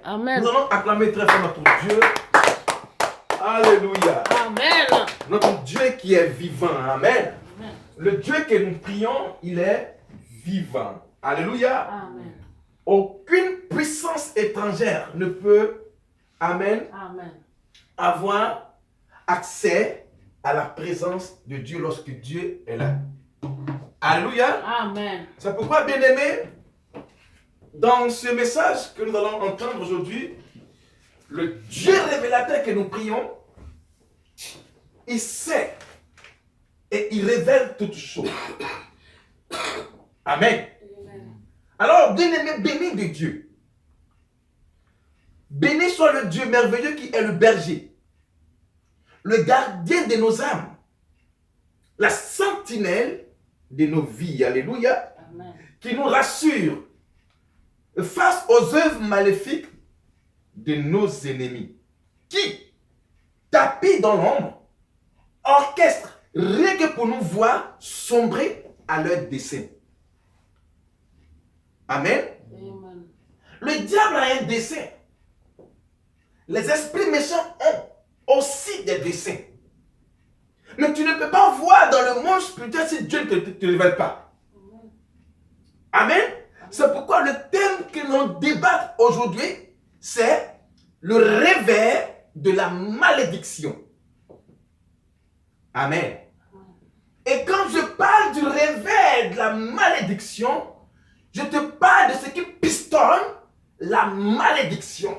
Amen. Nous allons acclamer très fort notre Dieu. Alléluia. Amen. Notre Dieu qui est vivant. Amen. Amen. Le Dieu que nous prions, il est vivant. Alléluia. Amen. Aucune puissance étrangère ne peut, amen, Amen. avoir accès à la présence de Dieu lorsque Dieu est là. Alléluia. Amen. C'est pourquoi, bien-aimés, dans ce message que nous allons entendre aujourd'hui, le Dieu révélateur que nous prions, il sait et il révèle toutes choses. Amen. Amen. Alors, bien-aimés, béni de Dieu. Béni soit le Dieu merveilleux qui est le berger, le gardien de nos âmes, la sentinelle de nos vies. Alléluia. Amen. Qui nous rassure face aux œuvres maléfiques de nos ennemis, qui, tapis dans l'ombre, orchestrent rien que pour nous voir sombrer à leur dessein. Amen. Amen. Le diable a un dessein. Les esprits méchants ont aussi des desseins. Mais tu ne peux pas voir dans le monde spirituel si Dieu ne te révèle pas. Amen. C'est pourquoi le thème que nous débattons aujourd'hui, c'est le réveil de la malédiction. Amen. Et quand je parle du réveil de la malédiction, je te parle de ce qui pistonne la malédiction,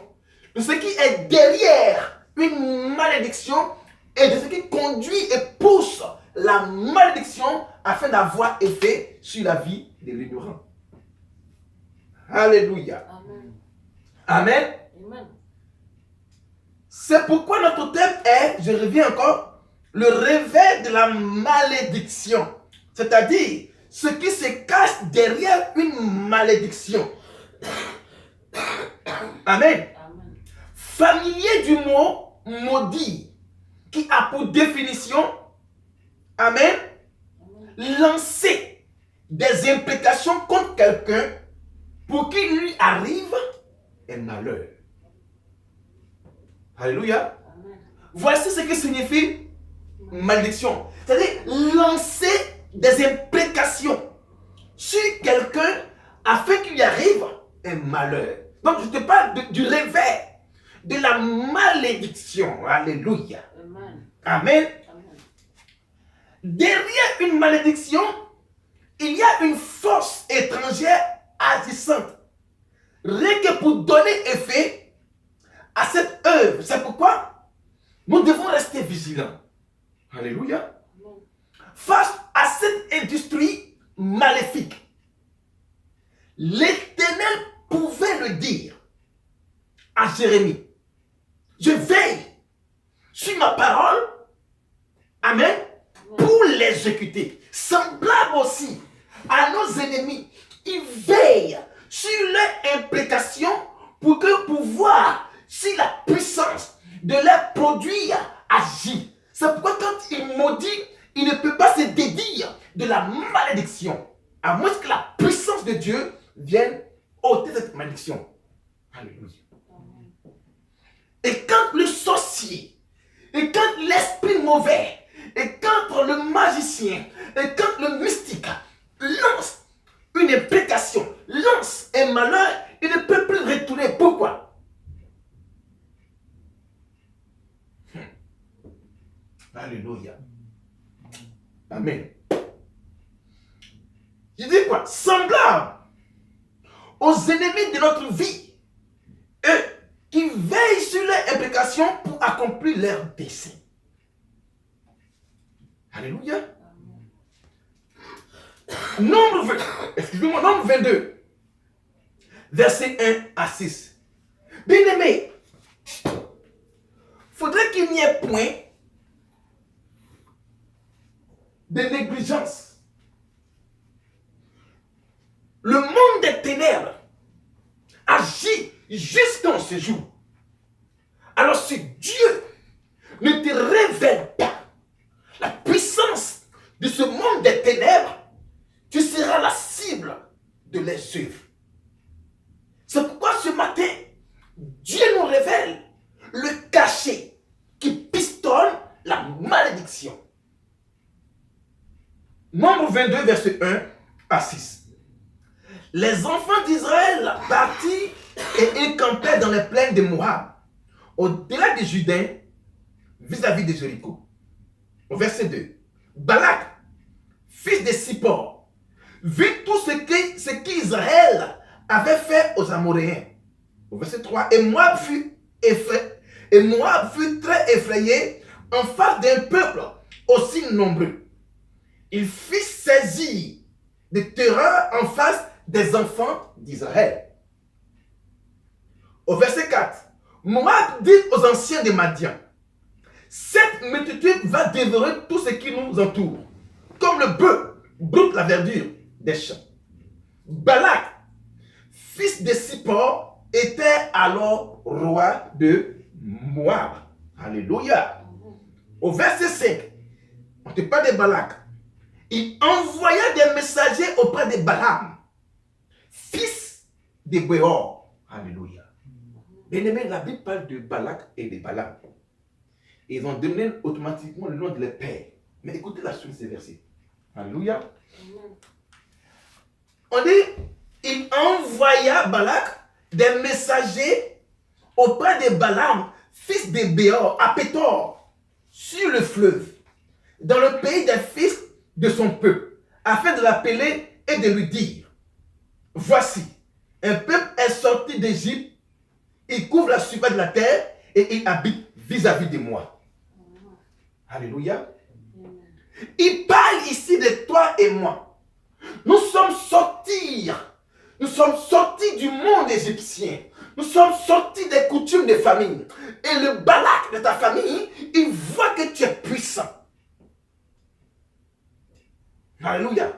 de ce qui est derrière une malédiction et de ce qui conduit et pousse la malédiction afin d'avoir effet sur la vie de l'ignorant. Alléluia. Amen. Amen. Amen. C'est pourquoi notre thème est, je reviens encore, le réveil de la malédiction. C'est-à-dire ce qui se cache derrière une malédiction. Amen. Amen. Familier du mot maudit, qui a pour définition, amen, lancer des implications contre quelqu'un pour qu'il lui arrive un malheur. Alléluia. Amen. Voici ce que signifie malédiction. C'est-à-dire lancer des implications sur quelqu'un afin qu'il lui arrive un malheur. Donc je te parle du réveil de la malédiction. Alléluia. Amen. Amen. Amen. Derrière une malédiction, il y a une force étrangère agissante. Rien que pour donner effet à cette œuvre. C'est pourquoi nous devons rester vigilants. Alléluia. Amen. Face à cette industrie maléfique, l'Éternel pouvait le dire à Jérémie. Je veille sur ma parole, amen, pour l'exécuter. Semblable aussi à nos ennemis, ils veillent sur leur implication pour voir si la puissance de leur produit agit. C'est pourquoi quand il maudit, il ne peut pas se dédire de la malédiction, à moins que la puissance de Dieu vienne ôter cette malédiction. Alléluia. Et quand le sorcier, et quand l'esprit mauvais, et quand le magicien, et quand le mystique lance une implication, lance un malheur, il ne peut plus retourner. Pourquoi? Alléluia. Amen. Je dis quoi? Semblable aux ennemis de notre vie, eux qui veillent sur leurs implications pour accomplir leur dessein. Alléluia. Nombre 22, verset 1 à 6. Bien-aimé, faudrait qu'il n'y ait point de négligence. Le monde des ténèbres agit jusqu'en ce jour. Alors si Dieu ne te révèle pas la puissance de ce monde des ténèbres, tu seras la cible de leurs œuvres. C'est pourquoi ce matin, révèle le cachet qui pistonne la malédiction. Nombre 22, verset 1 à 6. Les enfants d'Israël partirent et ils campaient dans les plaines de Moab, au-delà des Jourdain, vis-à-vis de Jéricho. Au verset 2. Balak, fils de Sippor, vit tout ce qu'Israël avait fait aux Amoréens. Au verset 3. Et Moab fut très effrayé en face d'un peuple aussi nombreux. Il fit saisir de terreur en face des enfants d'Israël. Au verset 4. Moab dit aux anciens de Madian: cette multitude va dévorer tout ce qui nous entoure, comme le bœuf broute la verdure des champs. Balak, fils de Sippor, était alors roi de Moab. Alléluia. Au verset 5, on te parle de Balak. Il envoya des messagers auprès de Balaam, fils de Béor. Alléluia. Bien-aimé, la Bible parle de Balak et de Balaam. Ils ont donné automatiquement le nom de leur père. Mais écoutez la suite de ces versets. Alléluia. On dit, il envoya Balak des messagers auprès de Balaam, fils de Béor, à Pétor, sur le fleuve, dans le pays des fils de son peuple, afin de l'appeler et de lui dire: voici, un peuple est sorti d'Égypte, il couvre la surface de la terre et il habite vis-à-vis de moi. Alléluia. Il parle ici de toi et moi. Nous sommes sortis du monde égyptien. Nous sommes sortis des coutumes des familles. Et le Balak de ta famille, il voit que tu es puissant. Alléluia.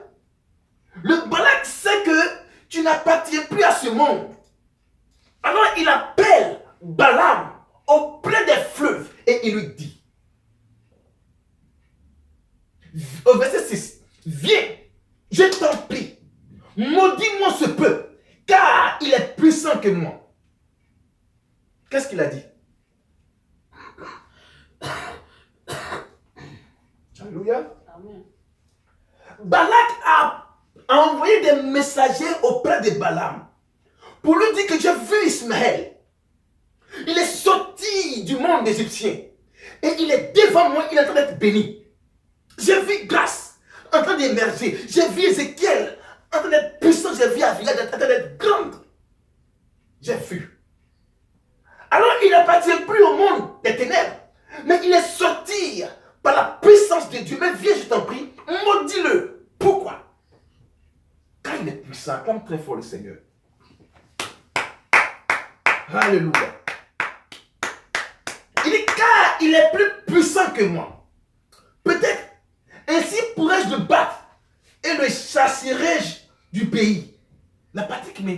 Le Balak sait que tu n'appartiens plus à ce monde. Alors il appelle Balaam auprès des fleuves et il lui dit, au verset 6, viens, je t'en prie, maudis-moi ce peuple, car il est puissant que moi. Qu'est-ce qu'il a dit? Alléluia. Amen. Balak a envoyé des messagers auprès de Balaam pour lui dire que j'ai vu Ismaël. Il est sorti du monde égyptien et il est devant moi, il est en train d'être béni. J'ai vu Grâce en train d'émerger. J'ai vu Ézéchiel en train d'être puissant. J'ai vu Avila en train d'être grande. J'ai vu. Alors il n'appartient plus au monde des ténèbres, mais il est sorti par la puissance de Dieu. Mais viens, je t'en prie, maudis-le. Pourquoi? Car il est puissant. Acclame très fort le Seigneur. Alléluia. Il dit, car il est plus puissant que moi. Peut-être, ainsi pourrais-je le battre et le chasserai-je du pays. La partie qui me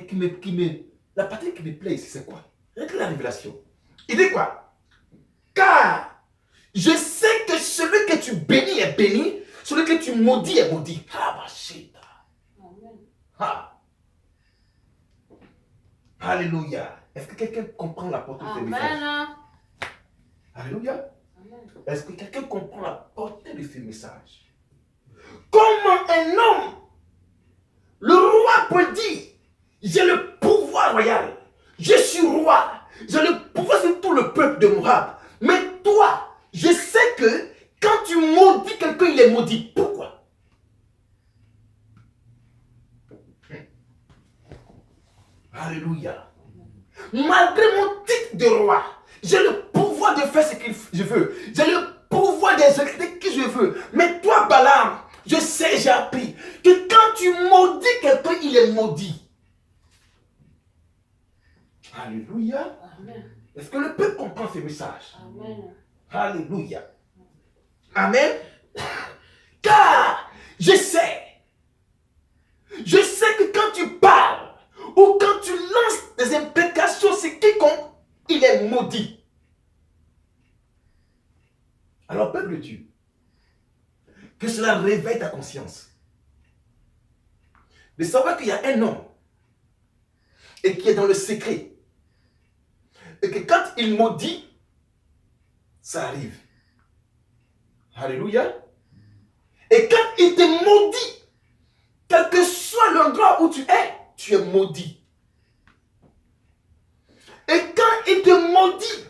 plaît ici, c'est quoi? Regardez la révélation. Il dit quoi? Car je sais que celui que tu bénis est béni, celui que tu maudis est maudit. Ah. Alléluia. Est-ce que quelqu'un comprend la portée de ce message? Alléluia. Est-ce que quelqu'un comprend la portée de ce message? Comment un homme, le roi peut dire, j'ai le pouvoir royal, je suis roi, j'ai le pouvoir sur tout le peuple de Moab. Mais toi, je sais que quand tu maudis quelqu'un, il est maudit. Pourquoi? Alléluia. Malgré mon titre de roi, j'ai le pouvoir de faire ce que je veux. J'ai le pouvoir d'exécuter qui je veux. Mais toi, Balaam, je sais, j'ai appris que quand tu maudis quelqu'un, il est maudit. Alléluia. Amen. Est-ce que le peuple comprend ce message? Amen. Alléluia. Amen. Car je sais que quand tu parles ou quand tu lances des imprécations, c'est quiconque, il est maudit. Alors, peuple de Dieu, que cela réveille ta conscience. De savoir qu'il y a un homme et qui est dans le secret. Et que quand il maudit, ça arrive. Alléluia. Et quand il te maudit, quel que soit l'endroit où tu es maudit. Et quand il te maudit,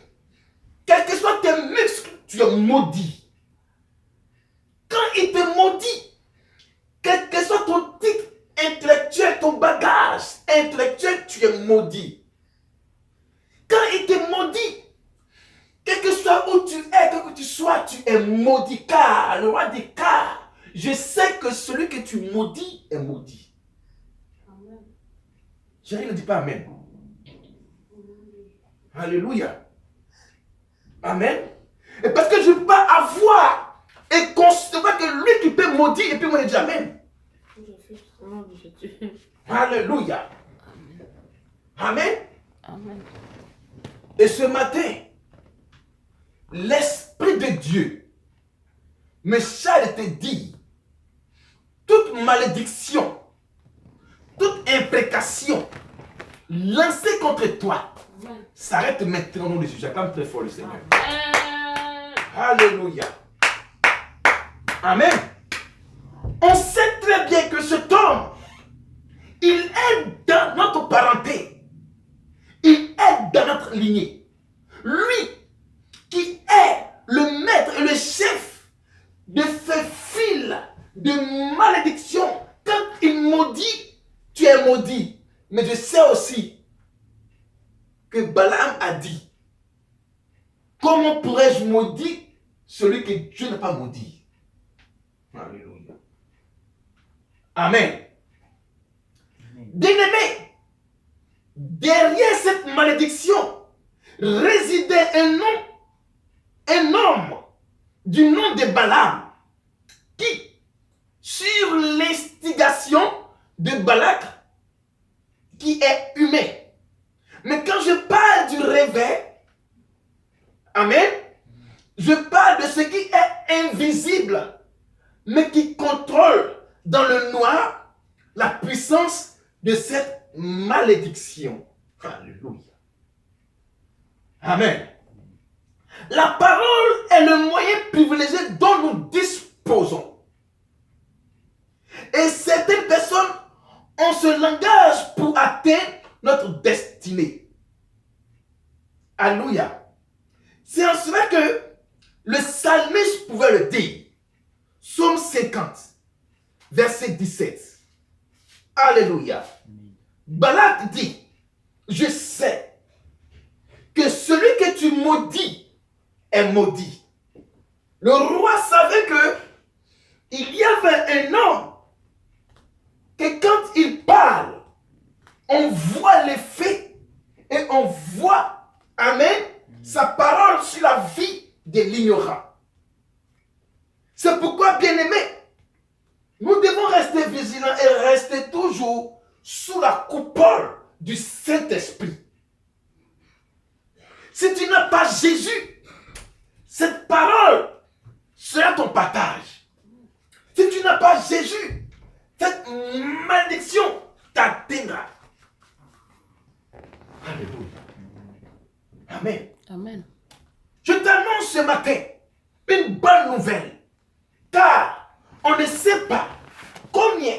quels que soient tes muscles, tu es maudit. Quand il te maudit, quel que soit ton titre intellectuel, ton bagage intellectuel, tu es maudit. Quand il te maudit, quel que soit où tu es, quel que tu sois, tu es maudit. Car, le roi dit car, je sais que celui que tu maudis est maudit. Amen. Chérie, ne dis pas Amen. Alléluia. Amen. Et parce que je ne peux pas avoir et concevoir que lui qui peut maudire et puis moi je dis Amen. Alléluia. Amen. Amen. Et ce matin, l'Esprit de Dieu me charge de te dire, toute malédiction, toute imprécation lancée contre toi, s'arrête maintenant au nom de Jésus. J'acclame très fort le Seigneur. Alléluia. Amen. On sait très bien que cet homme, il est dans notre parenté. Il est dans notre lignée. Lui qui est le maître et le chef de ce fil de malédiction. Quand il maudit, tu es maudit. Mais je sais aussi que Balaam a dit, comment pourrais-je maudire celui que Dieu n'a pas maudit? Alléluia. Amen. Bien-aimé, derrière cette malédiction résidait un homme du nom de Balaam qui, sur l'instigation de Balak, qui est humain. Mais quand je parle du réveil, amen, je parle de ce qui est invisible, mais qui contrôle dans le noir la puissance de cette malédiction. Alléluia. Amen. La parole est le moyen privilégié dont nous disposons. Et certaines personnes ont ce langage pour atteindre notre destinée. Alléluia. C'est en cela que le psalmiste pouvait le dire. Psaume 50, verset 17. Alléluia. Balak dit, je sais que celui que tu maudis est maudit. Le roi savait que il y avait un homme que quand il parle, on voit l'effet et on voit, amen, sa parole sur la vie de l'ignorant. C'est pourquoi, bien-aimés, nous devons rester vigilants et rester toujours sous la coupole du Saint-Esprit. Si tu n'as pas Jésus, cette parole sera ton partage. Si tu n'as pas Jésus, cette malédiction t'atteindra. Alléluia. Amen. Amen. Je t'annonce ce matin une bonne nouvelle. Car on ne sait pas combien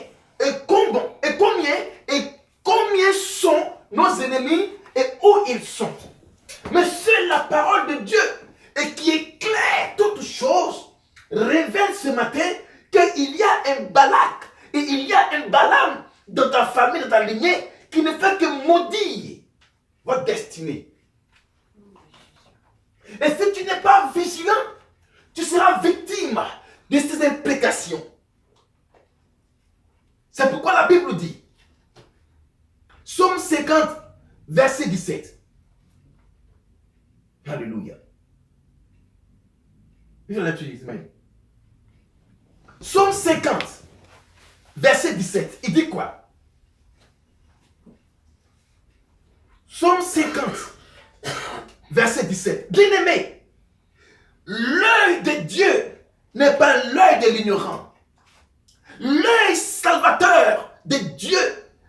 sont nos ennemis et où ils sont. Mais seule la parole de Dieu et qui éclaire toutes choses révèle ce matin qu'il y a un Balak et il y a un Balaam dans ta famille, dans ta lignée qui ne fait que maudire votre destinée. Et si tu n'es pas vigilant, tu seras victime de ces implications. C'est pourquoi la Bible dit, Psaume 50, verset 17. Alléluia. Psaume 50, verset 17. Il dit quoi? Psaume 50, verset 17. Bien-aimé, l'œil de Dieu n'est pas l'œil de l'ignorant. L'œil salvateur de Dieu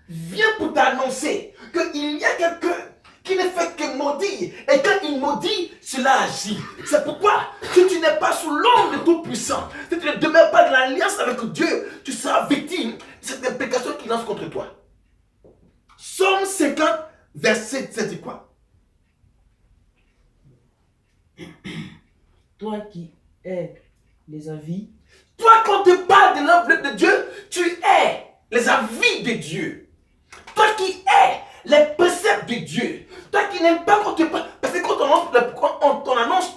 vient pour t'annoncer qu'il y a quelqu'un qui ne fait que maudire. Et quand il maudit, cela agit. C'est pourquoi, si tu n'es pas sous l'ombre de Tout-Puissant, si tu ne demeures pas dans l'alliance avec Dieu, tu seras victime de cette imprécation qui lance contre toi. Somme 50, verset 7, dit quoi? Toi qui es les avis. Toi, quand tu parles de l'enveloppe de Dieu, tu es les avis de Dieu. Toi qui es les préceptes de Dieu. Toi qui n'aimes pas quand tu parles. Parce que quand on annonce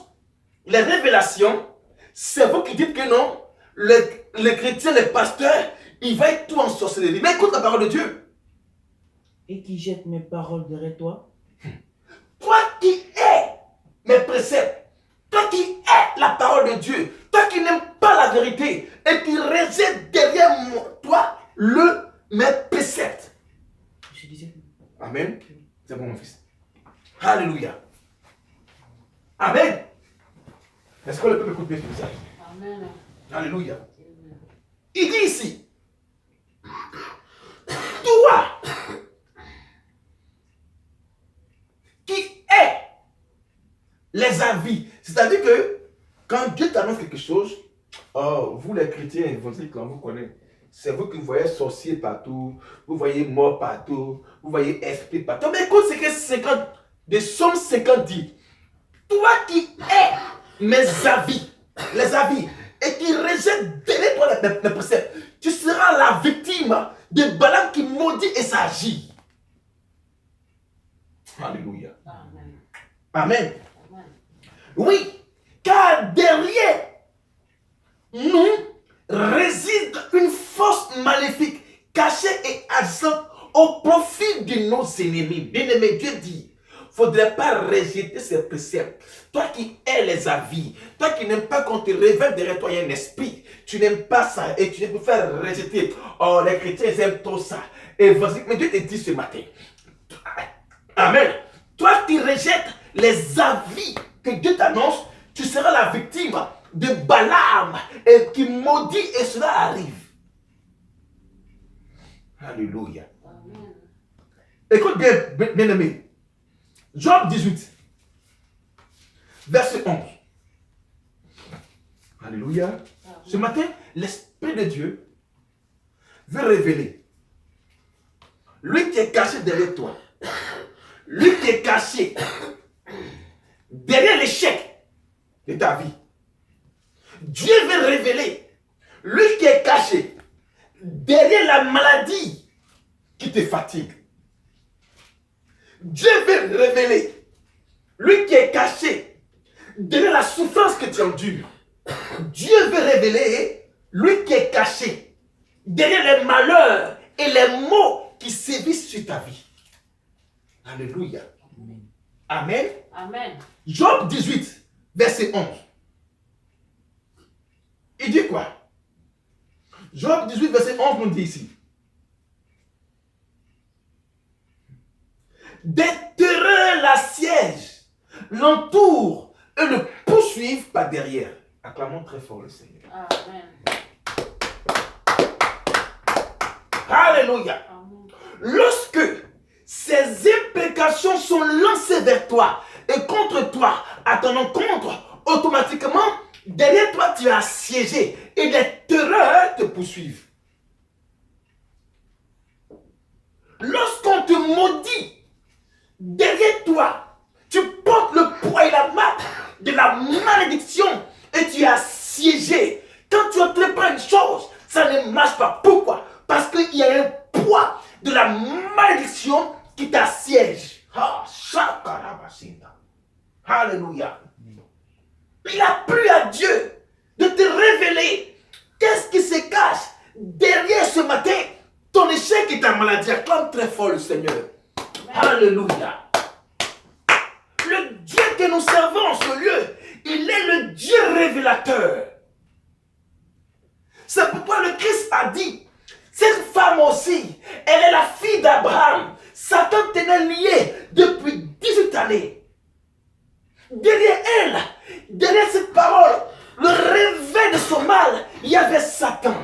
les révélations, c'est vous qui dites que non, les chrétiens, les pasteurs, ils vont être tout en sorcellerie. Mais écoute la parole de Dieu. Et qui jette mes paroles derrière toi. Toi qui es mes préceptes. Toi qui es la parole de Dieu. Toi qui n'aimes pas la vérité. Et qui rejette derrière toi mes préceptes. Je disais. Amen. C'est bon, mon fils. Alléluia. Amen. Est-ce que le peuple écoute bien ce message? Amen. Alléluia. Il dit ici, toi qui es les avis. C'est-à-dire que quand Dieu t'annonce quelque chose, vous les chrétiens évangéliques, quand vous connaissez, c'est vous qui voyez sorciers partout, vous voyez mort partout, vous voyez esprit partout. Mais écoute ce que 50, de Somme 50 dit. Toi qui es mes avis, les avis, et qui rejette derrière toi les préceptes, tu seras la victime de Balaam qui maudit et s'agit. Alléluia. Amen. Amen. Amen. Oui, car derrière nous réside une force maléfique, cachée et agissante au profit de nos ennemis. Bien-aimé, Dieu dit, il ne faudrait pas rejeter ces préceptes. Toi qui es les avis, toi qui n'aimes pas qu'on te révèle derrière toi, il y a un esprit. Tu n'aimes pas ça et tu peux faire rejeter. Oh, les chrétiens, ils aiment trop ça. Et vas-y, mais Dieu te dit ce matin. Amen. Toi qui rejettes les avis que Dieu t'annonce, tu seras la victime de Balaam et qui maudit et cela arrive. Alléluia. Amen. Écoute bien, bien-aimé. Job 18, verset 11. Alléluia. Amen. Ce matin, l'Esprit de Dieu veut révéler. Lui qui est caché derrière toi. Lui qui est caché derrière l'échec de ta vie. Dieu veut révéler. Lui qui est caché derrière la maladie qui te fatigue. Dieu veut révéler. Lui qui est caché derrière la souffrance que tu endures. Dieu veut révéler. Lui qui est caché derrière les malheurs et les maux qui sévissent sur ta vie. Alléluia. Amen. Amen. Job 18, verset 11. Il dit quoi? Job 18, verset 11 nous dit ici. Des terreurs l'assiègent, l'entourent et le poursuivent par derrière. Acclamons très fort le Seigneur. Amen. Alléluia. Amen. Lorsque ces imprécations sont lancées vers toi et contre toi, à ton encontre, automatiquement, derrière toi, tu es assiégé et des terreurs te poursuivent. Lorsqu'on te maudit, derrière toi, tu portes le poids et la marque de la malédiction et tu es assiégé. Quand tu entreprends une chose, ça ne marche pas. Pourquoi? Parce qu'il y a un poids de la malédiction qui t'assiège. Alléluia. Il a plu à Dieu de te révéler qu'est-ce qui se cache derrière ce matin, ton échec et ta maladie. Acclame très fort le Seigneur. Alléluia. Le Dieu que nous servons en ce lieu, il est le Dieu révélateur. C'est pourquoi le Christ a dit, cette femme aussi, elle est la fille d'Abraham. Satan tenait lié depuis 18 années. Derrière elle, derrière cette parole, le réveil de son mal, il y avait Satan.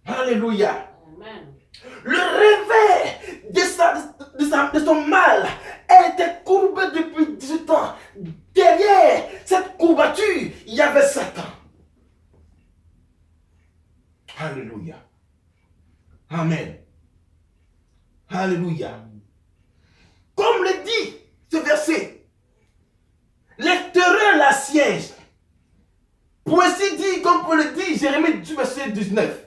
Alléluia. Amen. Le réveil de son mal, elle était courbée depuis 18 Vois-tu, il y avait Satan. Alléluia. Amen. Alléluia. Comme le dit ce verset, les terreurs la siège. Pour ainsi dire, comme pour le dit Jérémie du verset 19.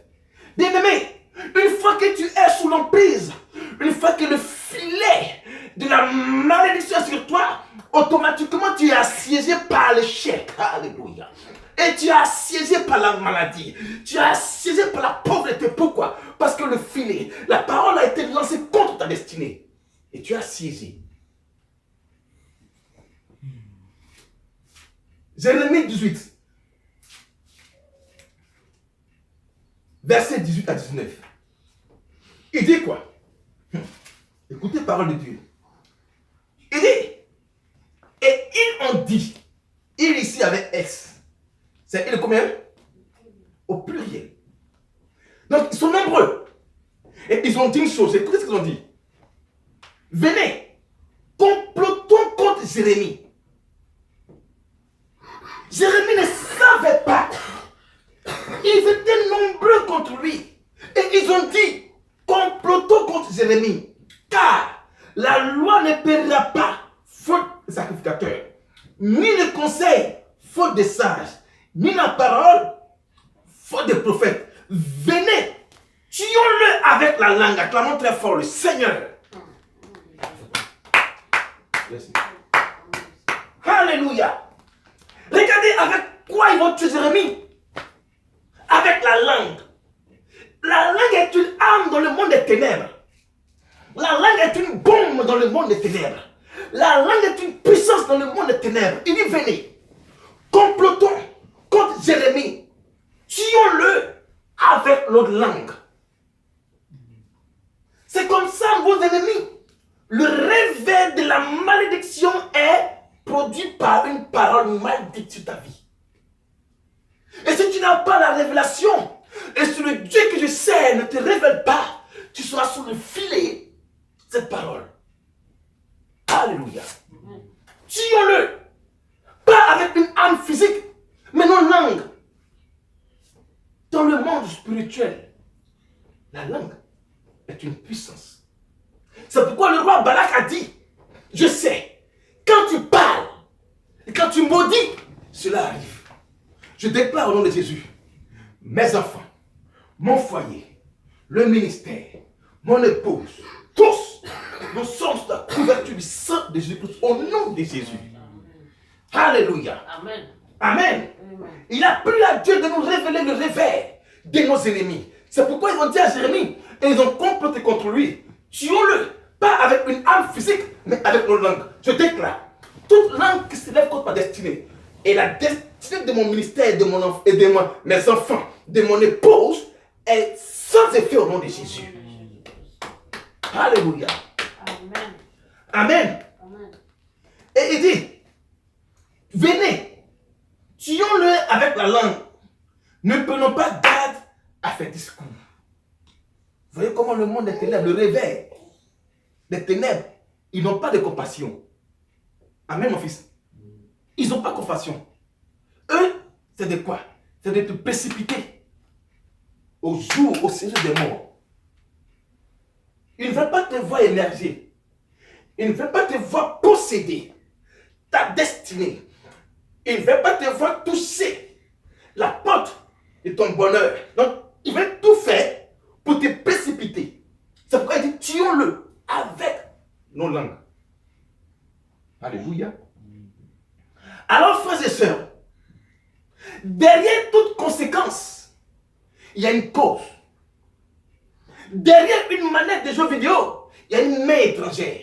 Bien-aimé, une fois que tu es sous l'emprise, une fois que le filet de la malédiction est sur toi, automatiquement tu es assiégé par l'échec. Alléluia. Et tu es assiégé par la maladie. Tu es assiégé par la pauvreté. Pourquoi? Parce que le filet, la parole a été lancée contre ta destinée. Et tu es assiégé. Jérémie 18. Verset 18 à 19. Il dit quoi? Écoutez la parole de Dieu. Il dit, et ils ont dit, il ici avec S. C'est il combien? Au pluriel. Donc ils sont nombreux. Et ils ont dit une chose. Écoutez ce qu'ils ont dit. Venez, complotons contre Jérémie. Jérémie ne savait pas. Ils étaient nombreux contre lui. Et ils ont dit, complotons contre Jérémie. Car la loi ne périra pas, faute de sacrificateur, ni le conseil, faute de sages, ni la parole, faute de prophètes. Venez, tuons-le avec la langue, acclamons très fort le Seigneur. Alléluia. Regardez avec quoi ils vont tuer Jérémie. Avec la langue. La langue est une arme dans le monde des ténèbres. La langue est une bombe dans le monde des ténèbres. La langue est une puissance dans le monde des ténèbres. Il dit, venez, complotons contre Jérémie. Tuons-le avec notre langue. C'est comme ça, vos ennemis. Le réveil de la malédiction est produit par une parole malédite sur ta vie. Et si tu n'as pas la révélation, et si le Dieu que je sais ne te révèle pas, tu seras sous le filet de cette parole. Alléluia. Tuons-le. Pas avec une âme physique, mais nos langues. Dans le monde spirituel, la langue est une puissance. C'est pourquoi le roi Balak a dit, je sais, quand tu parles, et quand tu maudis, cela arrive. Je déclare au nom de Jésus, mes enfants, mon foyer, le ministère, mon épouse, tous, nous sommes sous la couverture du sang de Jésus-Christ au nom de Jésus. Alléluia. Amen. Amen. Il a plu à Dieu de nous révéler le réveil de nos ennemis. C'est pourquoi ils ont dit à Jérémie, et ils ont comploté contre lui. Tuons-le, pas avec une âme physique, mais avec nos langues. Je déclare, toute langue qui se lève contre ma destinée, et la destinée de mon ministère, de mon et de mes enfants, de mon épouse, est sans effet au nom de Jésus. Alléluia. Amen. Amen. Amen. Et il dit, venez, tuons-le avec la langue. Ne prenons pas garde à faire discours. Vous voyez comment le monde des ténèbres, le réveil des ténèbres, ils n'ont pas de compassion. Amen, mon fils. Ils n'ont pas compassion. Eux, c'est de quoi? C'est de te précipiter au jour, au séjour des morts. Ils ne veulent pas te voir émerger. Ils ne veulent pas te voir posséder ta destinée. Ils ne veulent pas te voir toucher la porte de ton bonheur. Donc, ils veulent tout faire pour te précipiter. C'est pourquoi il dit, tuons-le avec nos langues. Alléluia. Alors, frères et sœurs, derrière toute conséquence, il y a une cause. Derrière une manette de jeux vidéo, il y a une main étrangère.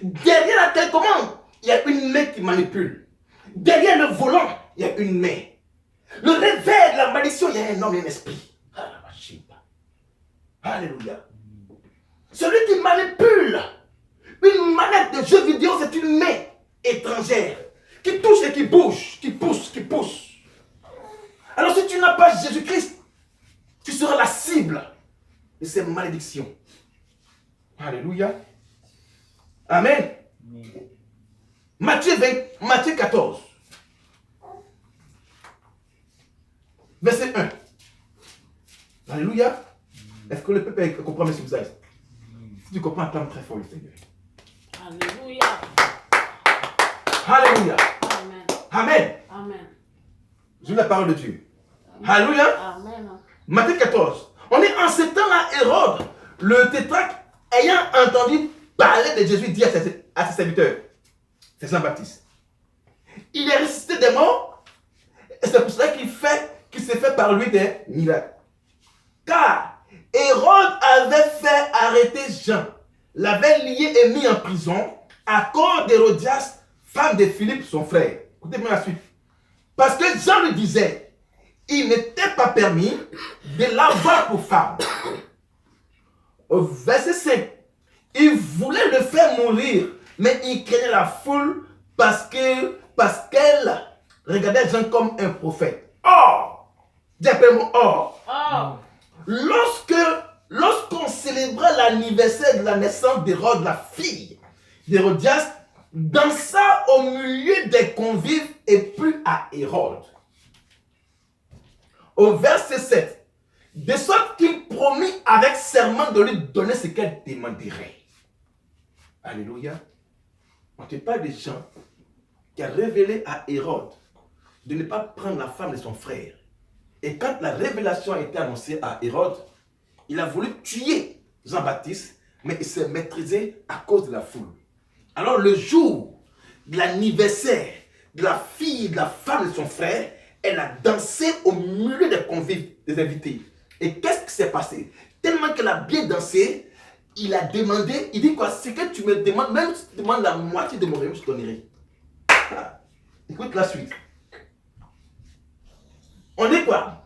Derrière la télécommande, il y a une main qui manipule. Derrière le volant, il y a une main. Le réveil de la malédiction, il y a un homme et un esprit. Alléluia. Celui qui manipule une manette de jeux vidéo, c'est une main étrangère qui touche et qui bouge, qui pousse, qui pousse. Alors si tu n'as pas Jésus-Christ, tu seras la cible de ces malédictions. Alléluia. Amen. Matthieu 14. Alléluia. Est-ce que le peuple comprend mes substances? Si tu comprends, acclame très fort le Seigneur. Alléluia. Alléluia. Amen. Amen. Amen. Je lis la parole de Dieu. Alléluia. Amen. Matthieu 14. On est en ce temps-là, Hérode, le tétrarque, ayant entendu parler de Jésus, dit à ses serviteurs, c'est Jean-Baptiste, il est ressuscité des morts, et c'est pour cela qu'il s'est fait par lui des miracles. Car Hérode avait fait arrêter Jean, l'avait lié et mis en prison à cause d'Hérodias, femme de Philippe, son frère. Écoutez-moi la suite. Parce que Jean lui disait, il n'était pas permis de l'avoir pour femme. Au verset 5, il voulait le faire mourir, mais il craignait la foule parce qu'elle regardait Jean comme un prophète. Or, dis appelle-moi or. Oh. Lorsqu'on célébra l'anniversaire de la naissance d'Hérode, la fille d'Hérodias, dansa au milieu des convives et plut à Hérode. Au verset 7, de sorte qu'il promit avec serment de lui donner ce qu'elle demanderait. Alléluia. On te parle de Jean qui a révélé à Hérode de ne pas prendre la femme de son frère. Et quand la révélation a été annoncée à Hérode, il a voulu tuer Jean-Baptiste, mais il s'est maîtrisé à cause de la foule. Alors le jour de l'anniversaire de la fille, de la femme de son frère, elle a dansé au milieu des convives, des invités. Et qu'est-ce qui s'est passé? Tellement qu'elle a bien dansé, il a demandé, il dit quoi? Ce que tu me demandes, même si tu demandes la moitié de mon rêve, je te donnerai. Ah, écoute la suite. On dit quoi?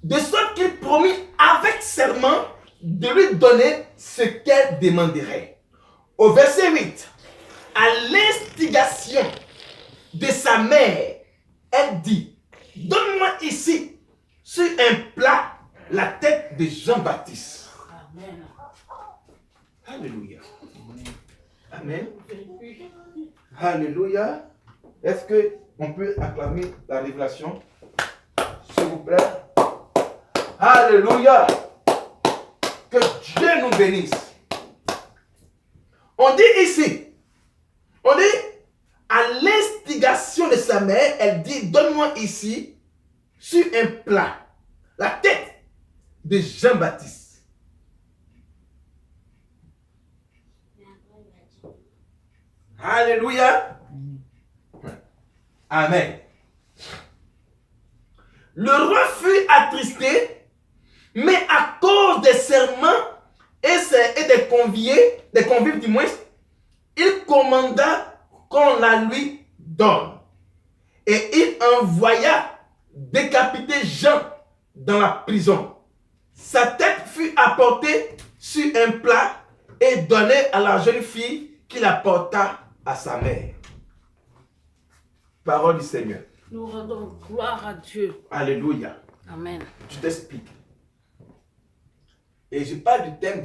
De sorte qu'il promit avec serment de lui donner ce qu'elle demanderait. Au verset 8, à l'instigation de sa mère, elle dit, donne-moi ici, sur un plat, la tête de Jean-Baptiste. Amen. Alléluia. Amen. Alléluia. Est-ce qu'on peut acclamer la révélation? S'il vous plaît. Alléluia. Que Dieu nous bénisse. On dit ici, on dit, à l'instigation de sa mère, elle dit, donne-moi ici, sur un plat, la tête de Jean-Baptiste. Alléluia. Amen. Le roi fut attristé, mais à cause des serments et des convives du moins, il commanda qu'on la lui donne. Et il envoya décapiter Jean dans la prison. Sa tête fut apportée sur un plat et donnée à la jeune fille qui la porta à sa mère. Parole du Seigneur. Nous rendons gloire à Dieu. Alléluia. Amen. Je t'explique. Et je parle du thème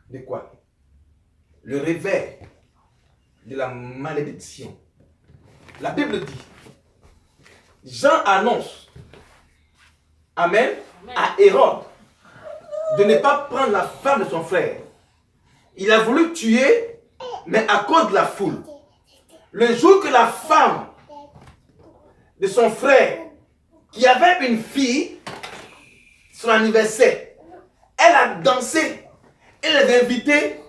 de quoi? Le réveil de la malédiction. La Bible dit, Jean annonce, Amen, à Hérode de ne pas prendre la femme de son frère. Il a voulu tuer, mais à cause de la foule. Le jour que la femme de son frère, qui avait une fille, son anniversaire, elle a dansé et les invités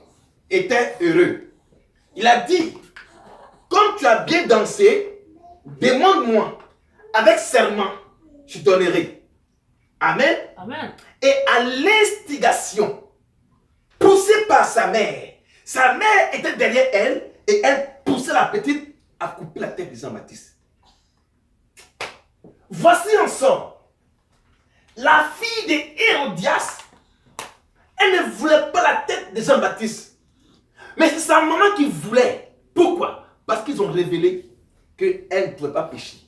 étaient heureux. Il a dit, comme tu as bien dansé, demande-moi avec serment, je donnerai. Amen. Amen. Et à l'instigation, poussée par sa mère était derrière elle et elle poussait la petite à couper la tête de Jean-Baptiste. Voici en somme, la fille d'Hérodias, elle ne voulait pas la tête de Jean-Baptiste. Mais c'est sa maman qui voulait. Pourquoi? Parce qu'ils ont révélé qu'elle ne pouvait pas pécher.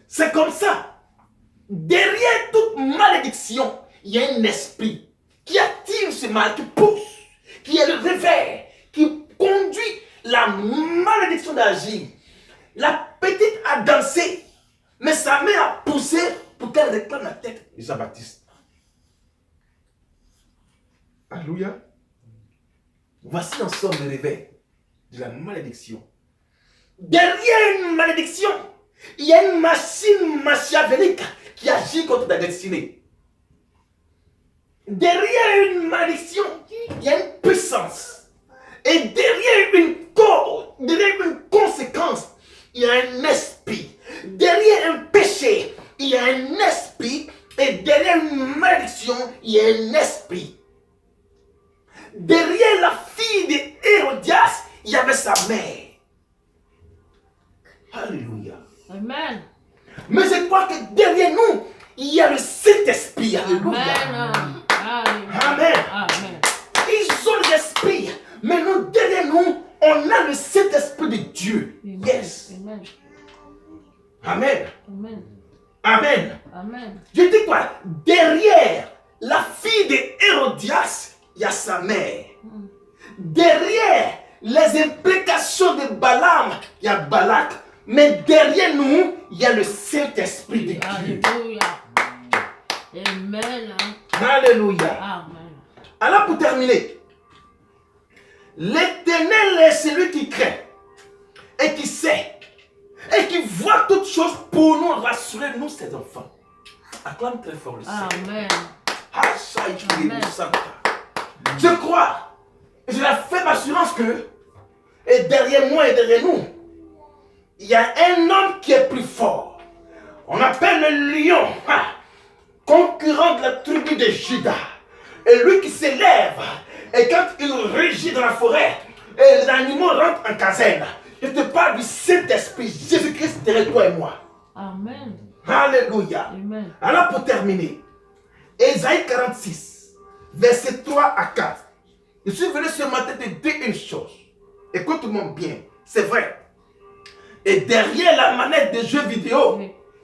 C'est comme ça. Derrière toute malédiction, il y a un esprit qui attire ce mal, qui pousse, qui est le réveil, qui conduit la malédiction d'agir. La petite a dansé, mais sa mère a poussé pour qu'elle réclame la tête de Jean-Baptiste. Alléluia. Voici en somme le réveil de la malédiction. Derrière une malédiction, il y a une machine machiavélique qui agit contre ta destinée. Derrière une malédiction, il y a une puissance. Et derrière une conséquence, il y a un esprit. Derrière un péché, il y a un esprit. Et derrière une malédiction, il y a un esprit. Derrière la fille d'Hérodias, il y avait sa mère. Alléluia. Amen. Mais je crois que derrière nous, il y a le Saint-Esprit. Alléluia. Amen. Alléluia. Amen. Amen. Ils ont l'esprit. Mais nous, derrière nous, on a le Saint-Esprit de Dieu. Amen. Yes. Amen. Amen. Amen. Amen. Amen. Je dis quoi? Derrière la fille d'Hérodias, il y a sa mère. Derrière les implications de Balaam, il y a Balak. Mais derrière nous, il y a le Saint-Esprit de Dieu. Alléluia. Amen. Alléluia. Amen. Alors pour terminer, l'Éternel est celui qui craint et qui sait et qui voit toutes choses pour nous rassurer, nous ses enfants. Acclame très fort le Seigneur. Amen. Amen. Je crois, j'ai la ferme assurance que, et derrière moi et derrière nous, il y a un homme qui est plus fort. On appelle le lion, concurrent de la tribu de Juda. Et lui qui s'élève, et quand il rugit dans la forêt, et les animaux rentrent en caserne. Je te parle du Saint-Esprit, Jésus-Christ derrière toi et moi. Amen. Alléluia. Amen. Alors pour terminer, Ésaïe 46, versets 3 à 4. Je suis venu ce matin te dire une chose. Écoute-moi bien, c'est vrai. Et derrière la manette de jeux vidéo,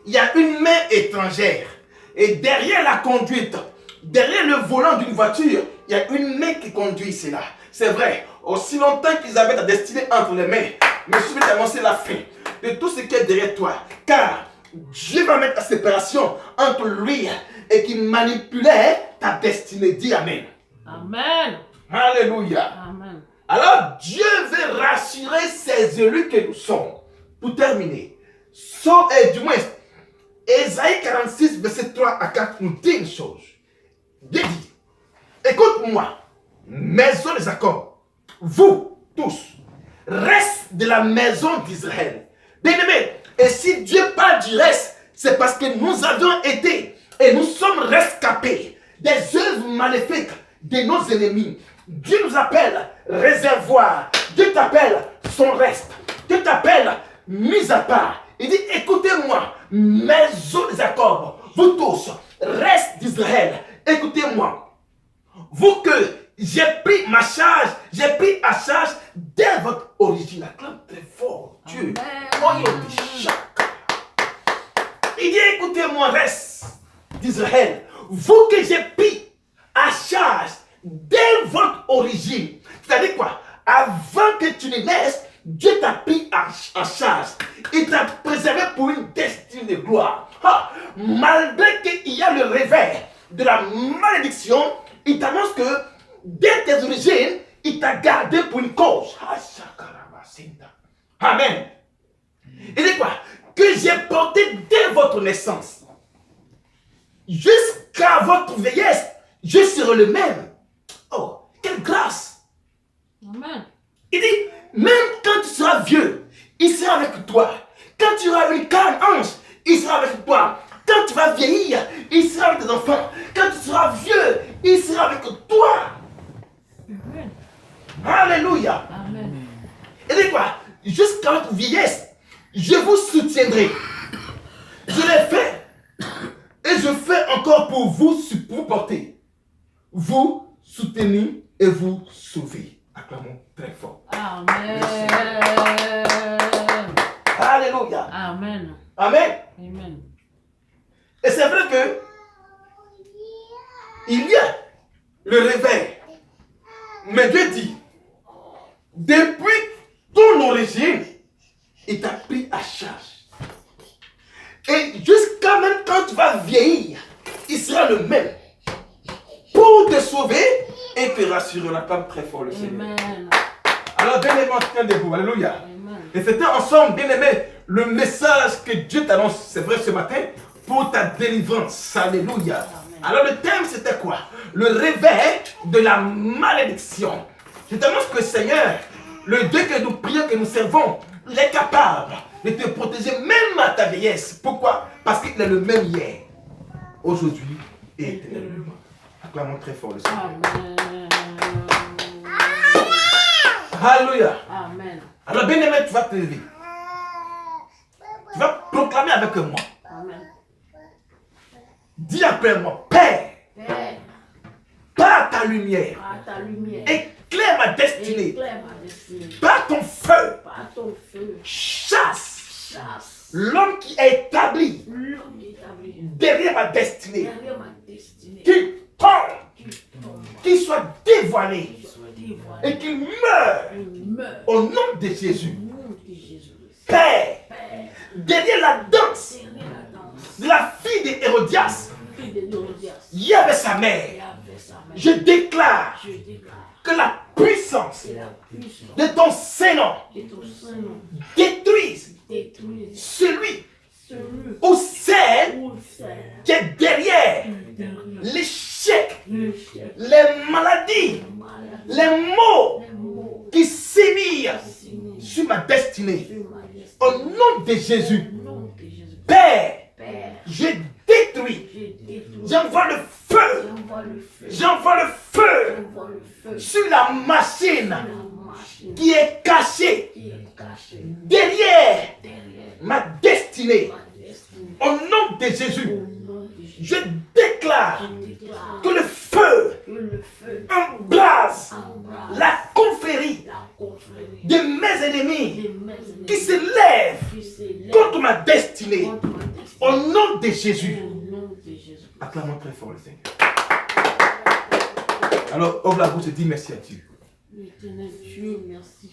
il y a une main étrangère. Et derrière la conduite, derrière le volant d'une voiture, il y a une main qui conduit cela. C'est vrai, aussi longtemps qu'ils avaient ta destinée entre les mains, mais je vais t'annoncer la fin de tout ce qui est derrière toi. Car Dieu va mettre la séparation entre lui et qui manipulait ta destinée. Dis Amen. Amen. Alléluia. Amen. Alors Dieu veut rassurer ses élus que nous sommes. Pour terminer, du moins, Ésaïe 46, verset 3 à 4 nous dit une chose. Dieu dit, écoute-moi, maison de Jacob, vous tous, reste de la maison d'Israël. Bien-aimés, et si Dieu parle du reste, c'est parce que nous avions été et nous sommes rescapés des œuvres maléfiques de nos ennemis. Dieu nous appelle réservoir. Dieu t'appelle son reste. Dieu t'appelle mis à part. Il dit, écoutez-moi, maison de Jacob, vous tous, reste d'Israël, écoutez-moi. Vous que j'ai pris ma charge, j'ai pris à charge dès votre origine. Acclame très fort, Dieu. Il dit, écoutez-moi, reste d'Israël, vous que j'ai pris à charge dès votre origine. C'est-à-dire quoi? Avant que tu ne naisses, Dieu t'a pris en charge. Il t'a préservé pour une destinée de gloire. Malgré qu'il y a le réveil de la malédiction, il t'annonce que dès tes origines, il t'a gardé pour une cause. Amen. Il dit quoi? Que j'ai porté dès votre naissance. Jusqu'à votre vieillesse, je serai le même. Oh, quelle grâce. Amen. Il dit, même quand tu seras vieux, il sera avec toi. Quand tu auras une canne ange, il sera avec toi. Quand tu vas vieillir, il sera avec tes enfants. Quand tu seras vieux, il sera avec toi. Amen. Alléluia. Amen. Il dit quoi? Jusqu'à votre vieillesse, je vous soutiendrai. Je l'ai fait. Et je fais encore pour vous supporter. Vous soutenir et vous sauver. Acclamons très fort. Amen. Alléluia. Amen. Amen. Amen. Et c'est vrai que il y a le réveil. Mais Dieu dit, depuis ton origine, il t'a pris à charge. Et jusqu'à même quand tu vas vieillir, il sera le même. Pour te sauver et te rassurer. On acclame très fort le Seigneur. Amen. Alors, bien-aimé, on se tient debout. Alléluia. Amen. Et c'était ensemble, bien-aimé, le message que Dieu t'annonce, c'est vrai, ce matin, pour ta délivrance. Alléluia. Amen. Alors, le thème, c'était quoi? Le réveil de la malédiction. Je t'annonce que le Seigneur, le Dieu que nous prions, que nous servons, il est capable de te protéger même à ta vieillesse. Pourquoi? Parce qu'il est le même hier, aujourd'hui et éternellement. Acclamons très fort le Seigneur. Amen. Alléluia. Amen. Alors, bien-aimé, tu vas te lever. Tu vas proclamer avec moi. Amen. Dis après moi, Père, Père, par ta lumière, par ta lumière, éclaire ma destinée. éclaire ma destinée. Par ton feu, Par ton feu, chasse chasse l'homme qui est établi l'homme établi derrière ma destinée. derrière ma destinée. Qu'il tombe, Qui tombe, qu'il soit dévoilé qui soit dévoilé. et qu'il meure Il meurt au nom de Jésus. au nom de Jésus. Père, Père, derrière la danse derrière la danse, de la fille d'Hérodias, fille de Hérodias, il y avait sa et mère. avec sa main, Je déclare je déclare que la puissance que la puissance de ton Seigneur de ton Saint-Nom détruise détruise celui celui ou celle où c'est qui est derrière derrière l'échec, le chef, les maladies, malade, les maux les mots qui sévillent signés sur ma destinée. sur ma destinée. Au nom de Jésus, Au nom de Jésus. Père, Père, je détruis, je détruis. j'envoie le feu, J'envoie le feu. j'envoie le feu J'envoie le feu. sur la machine La machine qui est cachée qui est cachée derrière derrière ma destinée. ma destinée. Au nom de Au Jésus, nom de Jésus. je déclare Je déclare que le feu que le feu embrase embrase la confrérie la confrérie de mes ennemis des mes ennemis qui se lèvent qui s'élèvent contre ma destinée. contre ma destinée. Au nom de Jésus. Au nom de Jésus. Acclamons très fort le Seigneur. Alors, ouvre la bouche et dis merci à Dieu. Éternel Dieu, merci.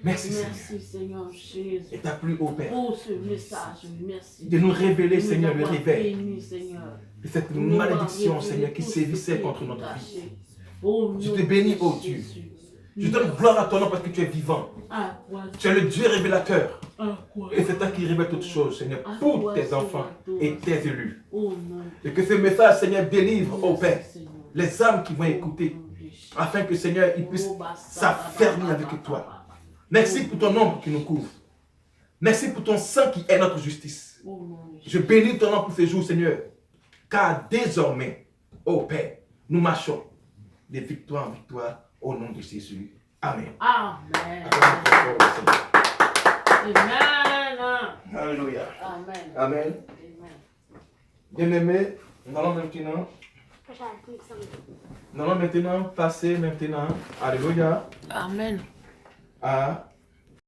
Merci Seigneur. Merci Seigneur Jésus. Et ta plus haut Père. Pour ce message, merci. De nous révéler, De nous Seigneur, le avoir réveil bénis, Seigneur. de cette De nous malédiction, avoir Seigneur, qui révélé tout sévissait ce qui contre est notre vie. caché. Au Je nom te de bénis, ô Dieu. Jésus. Je donne gloire à ton nom parce que tu es vivant. À quoi Tu es le Dieu révélateur. À quoi Et c'est toi qui révèle toutes choses, Seigneur, pour tes enfants et tes élus. Au nom Et que ce message, Seigneur, délivre, ô Père, Seigneur. les âmes qui vont écouter, afin que, Seigneur, ils puissent s'affermir avec toi. Merci pour ton ombre qui nous couvre. Merci pour ton sang qui est notre justice. Au nom de Je Jésus. bénis ton nom pour ces jours, Seigneur. Car désormais, ô Père, nous marchons de victoire en victoire au nom de Jésus. Amen. Amen. Amen. Alléluia. Amen. Amen. Amen. Bien-aimés, nous allons maintenant passer maintenant, alléluia, Amen. à